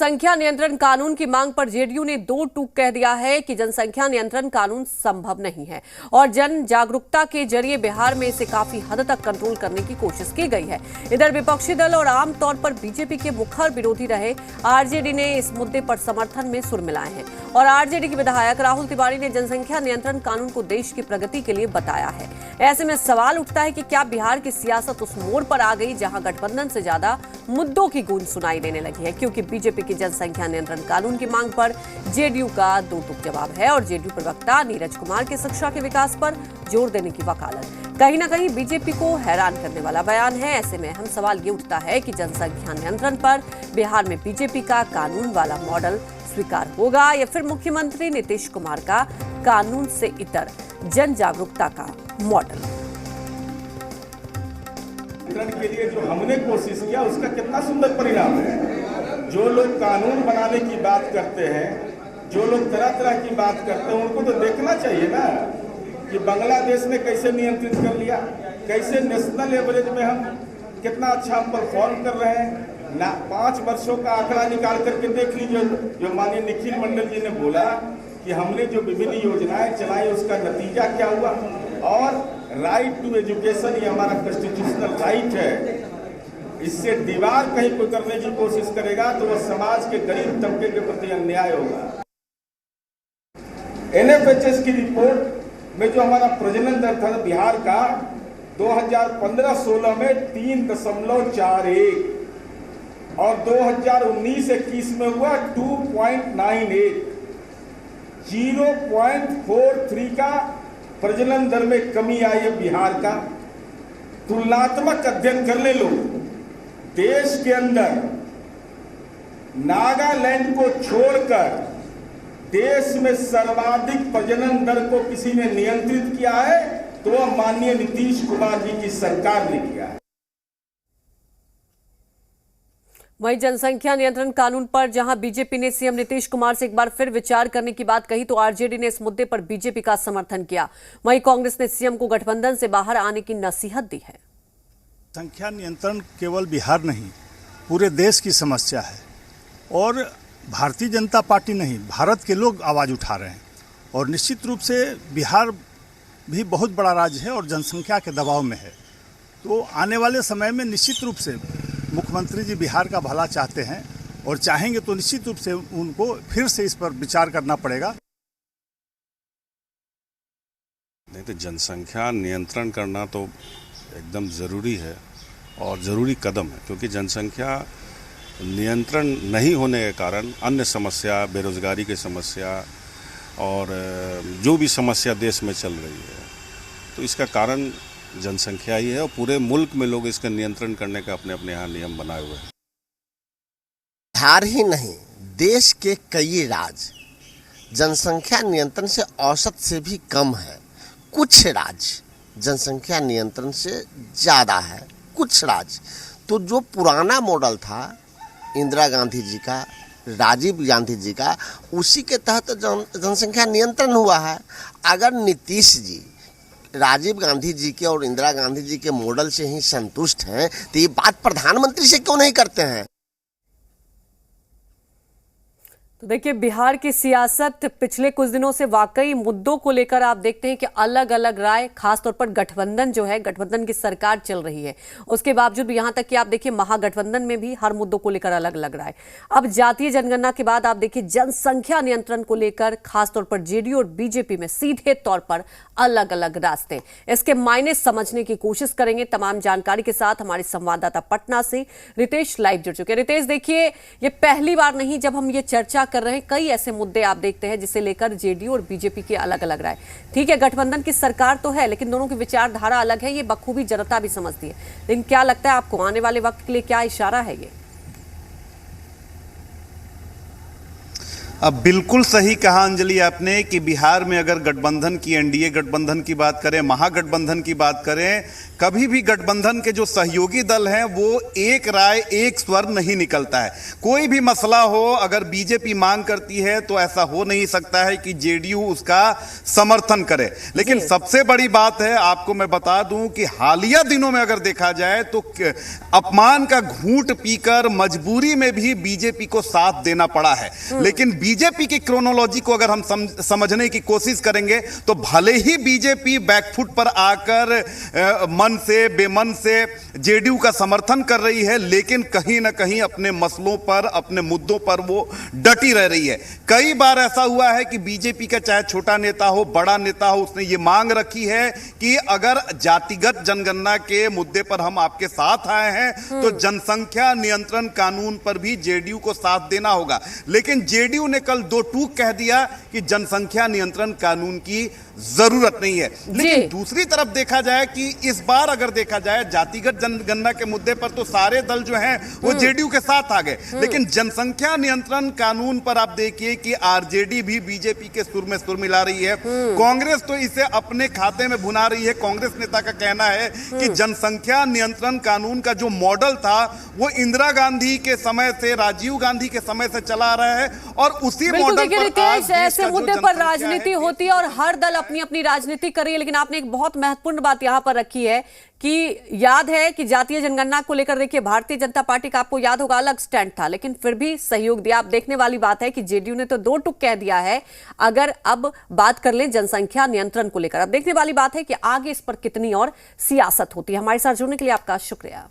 जनसंख्या नियंत्रण कानून की मांग पर जेडीयू ने दो टूक कह दिया है कि जनसंख्या नियंत्रण कानून संभव नहीं है और जन जागरूकता के जरिए बिहार में इसे काफी हद तक कंट्रोल करने की कोशिश की गई है। इधर विपक्षी दल और आमतौर पर बीजेपी के मुखर विरोधी रहे आरजेडी ने इस मुद्दे पर समर्थन में सुर मिलाए हैं और आरजेडी के विधायक राहुल तिवारी ने जनसंख्या नियंत्रण कानून को देश की प्रगति के लिए बताया है। ऐसे में सवाल उठता है कि क्या बिहार की सियासत उस मोड़ पर आ गई जहां गठबंधन से ज्यादा मुद्दों की गूंज सुनाई देने लगी है, क्योंकि बीजेपी की जनसंख्या नियंत्रण कानून की मांग पर जेडीयू का दो टूक जवाब है और जेडीयू प्रवक्ता नीरज कुमार के शिक्षा के विकास पर जोर देने की वकालत कहीं ना कहीं बीजेपी को हैरान करने वाला बयान है। ऐसे में हम सवाल ये उठता है कि जनसंख्या नियंत्रण पर बिहार में बीजेपी का कानून वाला मॉडल स्वीकार होगा या फिर मुख्यमंत्री नीतीश कुमार का कानून से इतर जन जागरूकता का मॉडल। के लिए जो हमने कोशिश किया उसका कितना सुंदर परिणाम है। जो लोग कानून बनाने की बात करते हैं, जो लोग तरह तरह की बात करते हैं, उनको तो देखना चाहिए ना कि बांग्लादेश ने कैसे नियंत्रित कर लिया, कैसे नेशनल एवरेज में हम कितना अच्छा परफॉर्म कर रहे हैं ना। 5 वर्षों का आंकड़ा निकाल करके देख लीजिए। जो माननीय निखिल मंडल जी ने बोला कि हमने जो विभिन्न योजनाएं चलाई उसका नतीजा क्या हुआ, और राइट टू एजुकेशन ये हमारा कॉन्स्टिट्यूशनल राइट है। इससे दीवार कहीं कोई करने की कोशिश करेगा तो वह समाज के गरीब तबके के प्रति अन्याय होगा। एनएफएचएस की रिपोर्ट में जो हमारा प्रजनन दर था बिहार का 2015-16 में 3.41 और 2019-21 में हुआ 2.98, 0.43 का प्रजनन दर में कमी आई है बिहार का। तुलनात्मक अध्ययन कर ले लोग, देश के अंदर नागालैंड को छोड़कर देश में सर्वाधिक प्रजनन दर को किसी ने नियंत्रित किया है तो वह माननीय नीतीश कुमार जी की सरकार ने किया है। वहीं जनसंख्या नियंत्रण कानून पर जहां बीजेपी ने सीएम नीतीश कुमार से एक बार फिर विचार करने की बात कही तो आरजेडी ने इस मुद्दे पर बीजेपी का समर्थन किया। वहीं कांग्रेस ने सीएम को गठबंधन से बाहर आने की नसीहत दी है। संख्या नियंत्रण केवल बिहार नहीं पूरे देश की समस्या है और भारतीय जनता पार्टी नहीं भारत के लोग आवाज़ उठा रहे हैं और निश्चित रूप से बिहार भी बहुत बड़ा राज्य है और जनसंख्या के दबाव में है। तो आने वाले समय में निश्चित रूप से मुख्यमंत्री जी बिहार का भला चाहते हैं और चाहेंगे तो निश्चित रूप से उनको फिर से इस पर विचार करना पड़ेगा। नहीं तो जनसंख्या नियंत्रण करना तो एकदम ज़रूरी है और ज़रूरी कदम है, क्योंकि जनसंख्या नियंत्रण नहीं होने के कारण अन्य समस्या, बेरोजगारी की समस्या और जो भी समस्या देश में चल रही है तो इसका कारण जनसंख्या ही है और पूरे मुल्क में लोग इसका नियंत्रण करने का अपने अपने यहाँ नियम बनाए हुए हैं। बिहार ही नहीं देश के कई राज्य जनसंख्या नियंत्रण से औसत से भी कम है। कुछ राज्य जनसंख्या नियंत्रण से ज़्यादा है, कुछ राज्य। तो जो पुराना मॉडल था इंदिरा गांधी जी का, राजीव गांधी जी का, उसी के तहत जनसंख्या नियंत्रण हुआ है। अगर नीतीश जी राजीव गांधी जी के और इंदिरा गांधी जी के मॉडल से ही संतुष्ट हैं तो ये बात प्रधानमंत्री से क्यों नहीं करते हैं? तो देखिए बिहार की सियासत पिछले कुछ दिनों से वाकई मुद्दों को लेकर आप देखते हैं कि अलग अलग राय, खासतौर पर गठबंधन जो है, गठबंधन की सरकार चल रही है, उसके बावजूद भी यहां तक कि आप देखिए महागठबंधन में भी हर मुद्दों को लेकर अलग अलग राय। अब जातीय जनगणना के बाद आप देखिए जनसंख्या नियंत्रण को लेकर खासतौर पर जेडीयू और बीजेपी में सीधे तौर पर अलग अलग रास्ते। इसके मायने समझने की कोशिश करेंगे। तमाम जानकारी के साथ हमारे संवाददाता पटना से रितेश लाइव जुड़ चुके हैं। रितेश, देखिए ये पहली बार नहीं जब हम ये चर्चा कर रहे हैं, कई ऐसे मुद्दे आप देखते हैं जिसे लेकर जेडीयू और बीजेपी की अलग अलग राय। ठीक है, गठबंधन की सरकार तो है लेकिन दोनों की विचारधारा अलग है, ये बखूबी जनता भी समझती है। लेकिन क्या लगता है आपको आने वाले वक्त के लिए क्या इशारा है ये? अब बिल्कुल सही कहा अंजलि आपने कि बिहार में अगर गठबंधन की, एनडीए गठबंधन की बात करें, महागठबंधन की बात करें, कभी भी गठबंधन के जो सहयोगी दल हैं वो एक राय एक स्वर नहीं निकलता है। कोई भी मसला हो, अगर बीजेपी मांग करती है तो ऐसा हो नहीं सकता है कि जेडीयू उसका समर्थन करे। लेकिन सबसे बड़ी बात है, आपको मैं बता दूं कि हालिया दिनों में अगर देखा जाए तो अपमान का घूंट पीकर मजबूरी में भी बीजेपी को साथ देना पड़ा है। लेकिन बीजेपी की क्रोनोलॉजी को अगर हम समझने की कोशिश करेंगे तो भले ही बीजेपी बैकफुट पर आकर मन से बेमन से जेडीयू का समर्थन कर रही है, लेकिन कहीं ना कहीं अपने मसलों पर, अपने मुद्दों पर वो डटी रह रही है। कई बार ऐसा हुआ है कि बीजेपी का चाहे छोटा नेता हो, बड़ा नेता हो, उसने ये मांग रखी है कि अगर जातिगत जनगणना के मुद्दे पर हम आपके साथ आए हैं तो जनसंख्या नियंत्रण कानून पर भी जेडीयू को साथ देना होगा। लेकिन जेडीयू ने कल दो टूक कह दिया कि जनसंख्या नियंत्रण कानून की जरूरत नहीं है। लेकिन दूसरी तरफ देखा जाए कि इस बार अगर देखा जाए जातिगत जनगणना के मुद्दे पर तो सारे दल जो हैं वो जेडीयू के साथ आ गए, लेकिन जनसंख्या नियंत्रण कानून पर आप देखिए कि आरजेडी भी बीजेपी के सुर में सुर मिला रही है। कांग्रेस तो इसे अपने खाते में भुना रही है। कांग्रेस नेता का कहना है कि जनसंख्या नियंत्रण कानून का जो मॉडल था वो इंदिरा गांधी के समय से, राजीव गांधी के समय से चला रहा है और उसी मॉडल पर ऐसे मुद्दे पर राजनीति होती है और हर दल अपनी अपनी राजनीति कर रही है। लेकिन आपने एक बहुत महत्वपूर्ण बात यहां पर रखी है कि याद है कि जातीय जनगणना को लेकर देखिए भारतीय जनता पार्टी का, आपको याद होगा, अलग स्टैंड था, लेकिन फिर भी सहयोग दिया। आप देखने वाली बात है कि जेडीयू ने तो दो टुक कह दिया है। अगर अब बात कर लें जनसंख्या नियंत्रण को लेकर, अब देखने वाली बात है कि आगे इस पर कितनी और सियासत होती है। हमारे साथ जुड़ने के लिए आपका शुक्रिया।